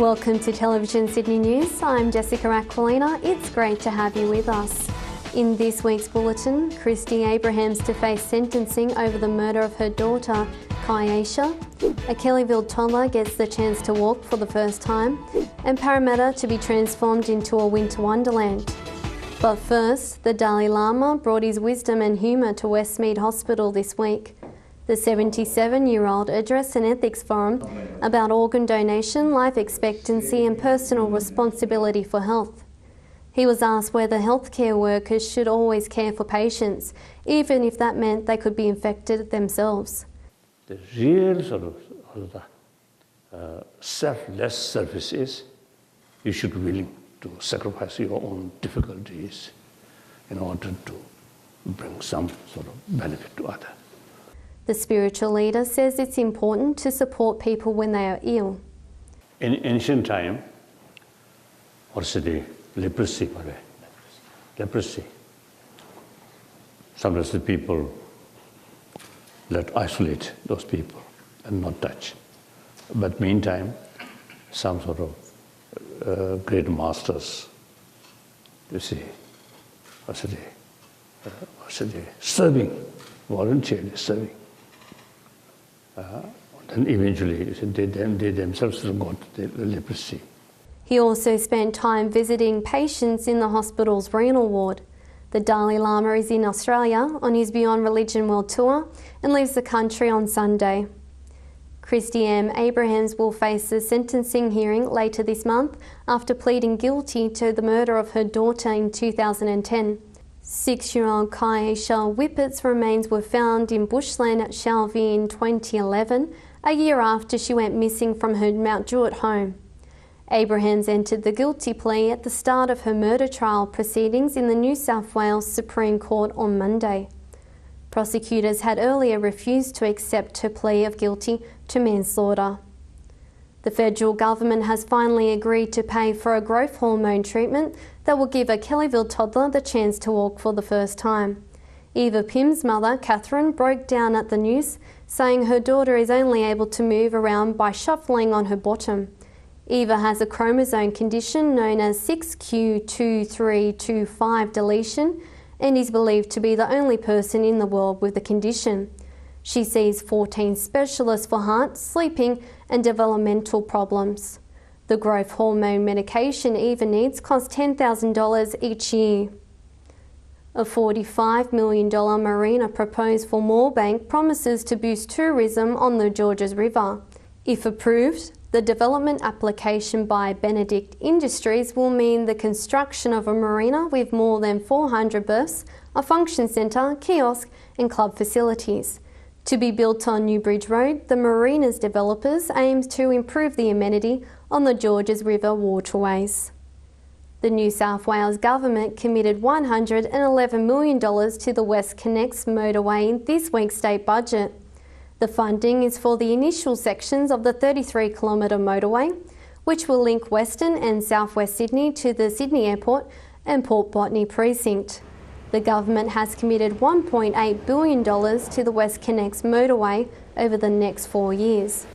Welcome to Television Sydney News. I'm Jessica Aquilina. It's great to have you with us. In this week's bulletin, Christy Abrahams to face sentencing over the murder of her daughter, Kyesha. A Kellyville toddler gets the chance to walk for the first time, and Parramatta to be transformed into a winter wonderland. But first, the Dalai Lama brought his wisdom and humour to Westmead Hospital this week. The 77-year-old addressed an ethics forum about organ donation, life expectancy and personal responsibility for health. He was asked whether healthcare workers should always care for patients, even if that meant they could be infected themselves. The real sort of selfless service is you should be willing to sacrifice your own difficulties in order to bring some sort of benefit to others. The spiritual leader says it's important to support people when they are ill. In ancient time, leprosy. Sometimes the people let isolate those people and not touch. But meantime, some sort of great masters, serving, voluntarily serving. Then eventually they themselves got the leprosy. He also spent time visiting patients in the hospital's renal ward. The Dalai Lama is in Australia on his Beyond Religion World Tour and leaves the country on Sunday. Christy M. Abrahams will face a sentencing hearing later this month after pleading guilty to the murder of her daughter in 2010. 6-year-old Kyesha Whippet's remains were found in bushland at Shelby in 2011, a year after she went missing from her Mount Druitt home. Abrahams entered the guilty plea at the start of her murder trial proceedings in the New South Wales Supreme Court on Monday. Prosecutors had earlier refused to accept her plea of guilty to manslaughter. The federal government has finally agreed to pay for a growth hormone treatment that will give a Kellyville toddler the chance to walk for the first time. Eva Pym's mother, Catherine, broke down at the news, saying her daughter is only able to move around by shuffling on her bottom. Eva has a chromosome condition known as 6q2325 deletion and is believed to be the only person in the world with the condition. She sees 14 specialists for heart, sleeping and developmental problems. The growth hormone medication Eva needs costs $10,000 each year. A $45 million marina proposed for Moorebank promises to boost tourism on the Georges River. If approved, the development application by Benedict Industries will mean the construction of a marina with more than 400 berths, a function centre, kiosk and club facilities. To be built on Newbridge Road, the marina's developers aims to improve the amenity on the Georges River waterways. The New South Wales Government committed $111 million to the Westconnex motorway in this week's state budget. The funding is for the initial sections of the 33-kilometre motorway, which will link Western and South West Sydney to the Sydney Airport and Port Botany precinct. The government has committed $1.8 billion to the Westconnex motorway over the next 4 years.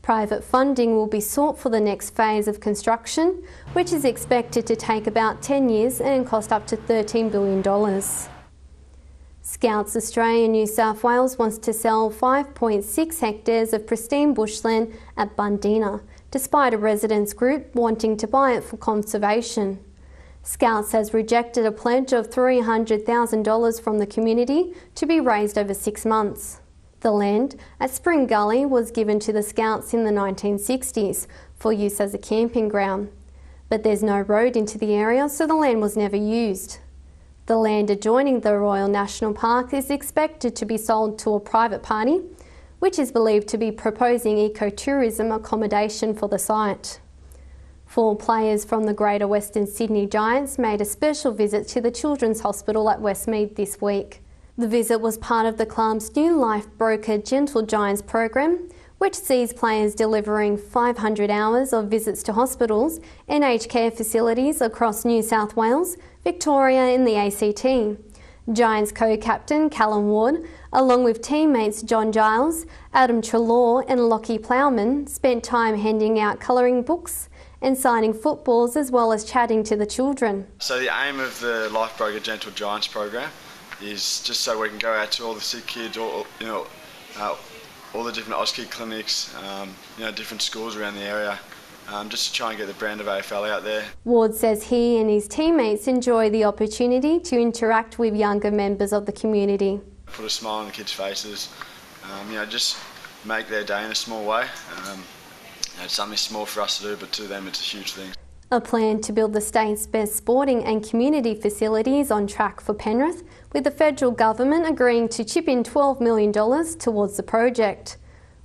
Private funding will be sought for the next phase of construction, which is expected to take about 10 years and cost up to $13 billion. Scouts Australia New South Wales wants to sell 5.6 hectares of pristine bushland at Bundeena, despite a residents group wanting to buy it for conservation. Scouts has rejected a pledge of $300,000 from the community to be raised over 6 months. The land at Spring Gully was given to the Scouts in the 1960s for use as a camping ground. But there's no road into the area, so the land was never used. The land adjoining the Royal National Park is expected to be sold to a private party, which is believed to be proposing ecotourism accommodation for the site. 4 players from the Greater Western Sydney Giants made a special visit to the Children's Hospital at Westmead this week. The visit was part of the club's new life broker Gentle Giants program, which sees players delivering 500 hours of visits to hospitals and aged care facilities across New South Wales, Victoria and the ACT. Giants co-captain Callum Ward, along with teammates John Giles, Adam Trelaw and Lockie Plowman, spent time handing out colouring books and signing footballs as well as chatting to the children. So the aim of the Life Broker Gentle Giants program is just so we can go out to all the sick kids, all the different Auskid clinics, different schools around the area, just to try and get the brand of AFL out there. Ward says he and his teammates enjoy the opportunity to interact with younger members of the community. Put a smile on the kids' faces, just make their day in a small way. It's something small for us to do, but to them it's a huge thing. A plan to build the state's best sporting and community facilities on track for Penrith, with the federal government agreeing to chip in $12 million towards the project.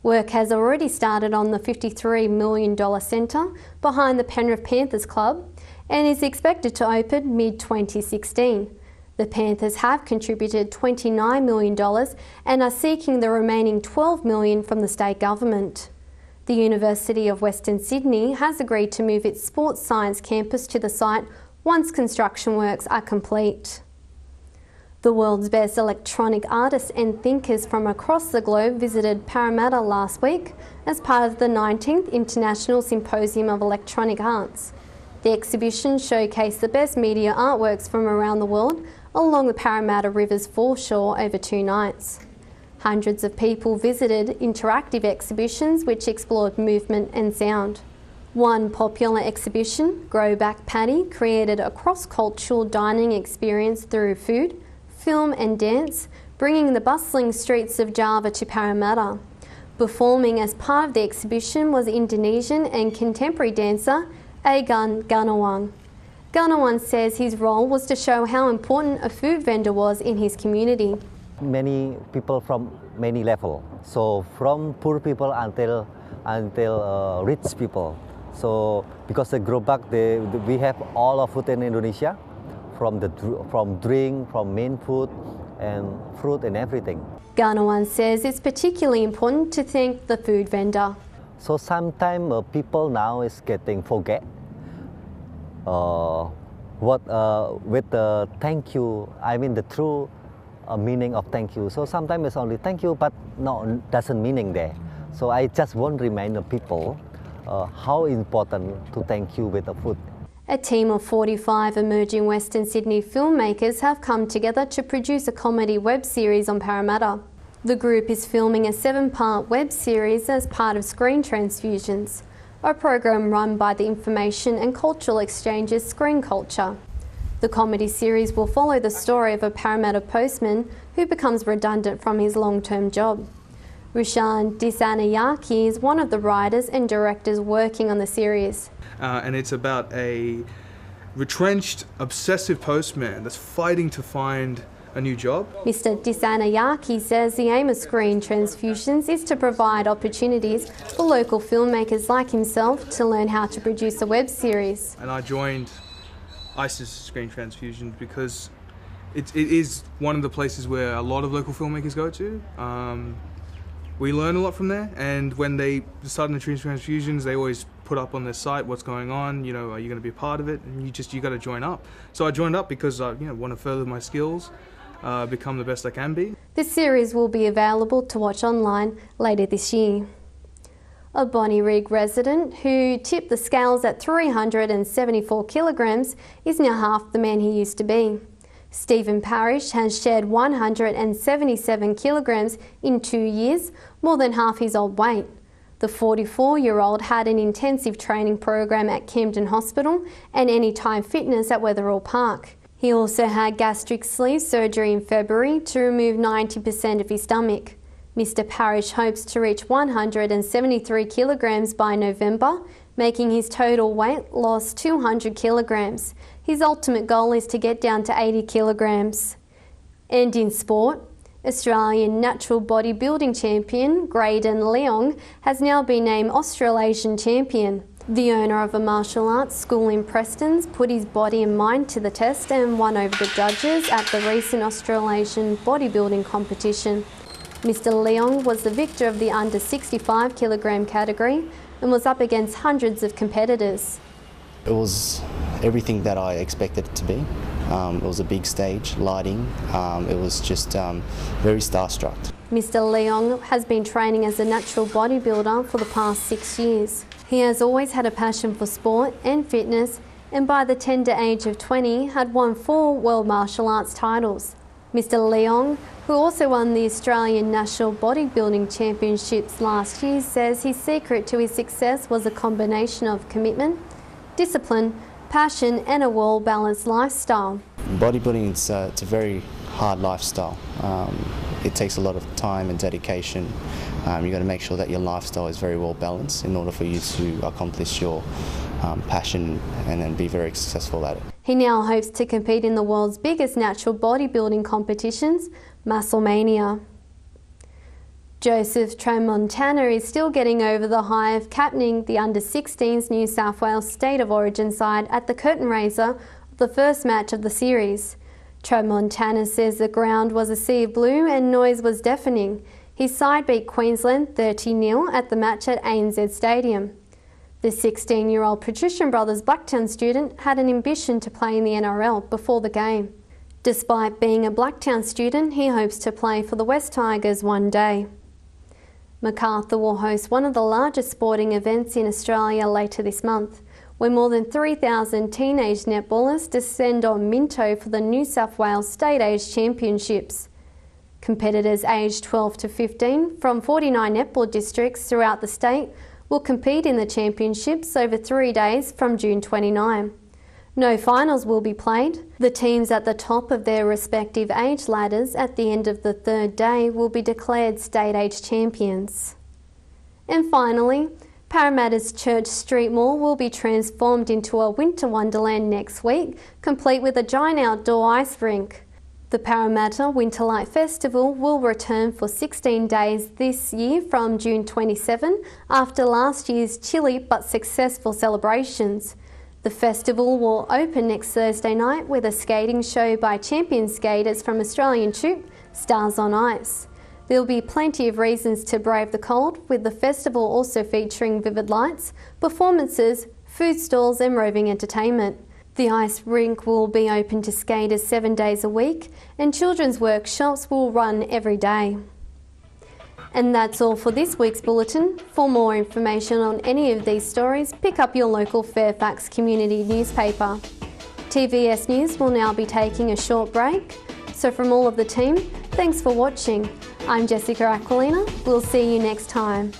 Work has already started on the $53 million centre behind the Penrith Panthers Club and is expected to open mid-2016. The Panthers have contributed $29 million and are seeking the remaining $12 million from the state government. The University of Western Sydney has agreed to move its sports science campus to the site once construction works are complete. The world's best electronic artists and thinkers from across the globe visited Parramatta last week as part of the 19th International Symposium of Electronic Arts. The exhibition showcased the best media artworks from around the world along the Parramatta River's foreshore over 2 nights. Hundreds of people visited interactive exhibitions which explored movement and sound. One popular exhibition, Grow Back Patty, created a cross-cultural dining experience through food, film and dance, bringing the bustling streets of Java to Parramatta. Performing as part of the exhibition was Indonesian and contemporary dancer Agan Gunawan. Gunawan says his role was to show how important a food vendor was in his community. Many people from many levels, so from poor people until rich people. So because the Grow Back, we have all of food in Indonesia, from drink, from main food, and fruit and everything. Gunawan says it's particularly important to thank the food vendor. So sometimes people now is getting forget with the thank you. I mean the true meaning of thank you. So sometimes it's only thank you, but no, doesn't meaning there. So I just want to remind the people how important to thank you with the food. A team of 45 emerging Western Sydney filmmakers have come together to produce a comedy web series on Parramatta. The group is filming a 7-part web series as part of Screen Transfusions, a program run by the Information and Cultural Exchange's Screen Culture. The comedy series will follow the story of a Parramatta postman who becomes redundant from his long-term job. Rushan Disanayaki is one of the writers and directors working on the series. And it's about a retrenched, obsessive postman that's fighting to find a new job. Mr. Disanayaki says the aim of Screen Transfusions is to provide opportunities for local filmmakers like himself to learn how to produce a web series. And I joined ISIS Screen Transfusions because it is one of the places where a lot of local filmmakers go to. We learn a lot from there, and when they start in the transfusions, they always put up on their site what's going on, are you going to be a part of it? And you got to join up. So I joined up because I want to further my skills, become the best I can be. This series will be available to watch online later this year. A Bonnyrigg resident who tipped the scales at 374 kilograms is now half the man he used to be. Stephen Parrish has shed 177 kilograms in 2 years, more than half his old weight. The 44-year-old had an intensive training program at Camden Hospital and Anytime Fitness at Wetherill Park. He also had gastric sleeve surgery in February to remove 90% of his stomach. Mr. Parrish hopes to reach 173 kilograms by November, making his total weight loss 200 kilograms. His ultimate goal is to get down to 80 kilograms. And in sport, Australian natural bodybuilding champion Graydon Leong has now been named Australasian champion. The owner of a martial arts school in Preston's put his body and mind to the test and won over the judges at the recent Australasian bodybuilding competition. Mr. Leong was the victor of the under 65 kilogram category and was up against hundreds of competitors. It was everything that I expected it to be. It was a big stage, lighting, it was just very starstruck. Mr. Leong has been training as a natural bodybuilder for the past 6 years. He has always had a passion for sport and fitness, and by the tender age of 20 had won 4 World Martial Arts titles. Mr Leong, who also won the Australian National Bodybuilding Championships last year, says his secret to his success was a combination of commitment, discipline, passion and a well-balanced lifestyle. Bodybuilding, it's a very hard lifestyle. It takes a lot of time and dedication. You've got to make sure that your lifestyle is very well balanced in order for you to accomplish your passion and then be very successful at it. He now hopes to compete in the world's biggest natural bodybuilding competitions, Musclemania. Joseph Tramontana is still getting over the high of captaining the under-16s New South Wales State of Origin side at the curtain raiser of the first match of the series. Tramontana says the ground was a sea of blue and noise was deafening. His side beat Queensland 30-0 at the match at ANZ Stadium. The 16-year-old Patrician Brothers Blacktown student had an ambition to play in the NRL before the game. Despite being a Blacktown student, he hopes to play for the West Tigers one day. Macarthur will host one of the largest sporting events in Australia later this month, where more than 3,000 teenage netballers descend on Minto for the New South Wales State Age Championships. Competitors aged 12 to 15 from 49 netball districts throughout the state will compete in the championships over 3 days from June 29. No finals will be played. The teams at the top of their respective age ladders at the end of the third day will be declared state age champions. And finally, Parramatta's Church Street Mall will be transformed into a winter wonderland next week, complete with a giant outdoor ice rink. The Parramatta Winterlight Festival will return for 16 days this year from June 27 after last year's chilly but successful celebrations. The festival will open next Thursday night with a skating show by champion skaters from Australian troupe Stars on Ice. There will be plenty of reasons to brave the cold, with the festival also featuring vivid lights, performances, food stalls and roving entertainment. The ice rink will be open to skaters 7 days a week and children's workshops will run every day. And that's all for this week's bulletin. For more information on any of these stories, pick up your local Fairfax community newspaper. TVS News will now be taking a short break. So from all of the team, thanks for watching. I'm Jessica Aquilina. We'll see you next time.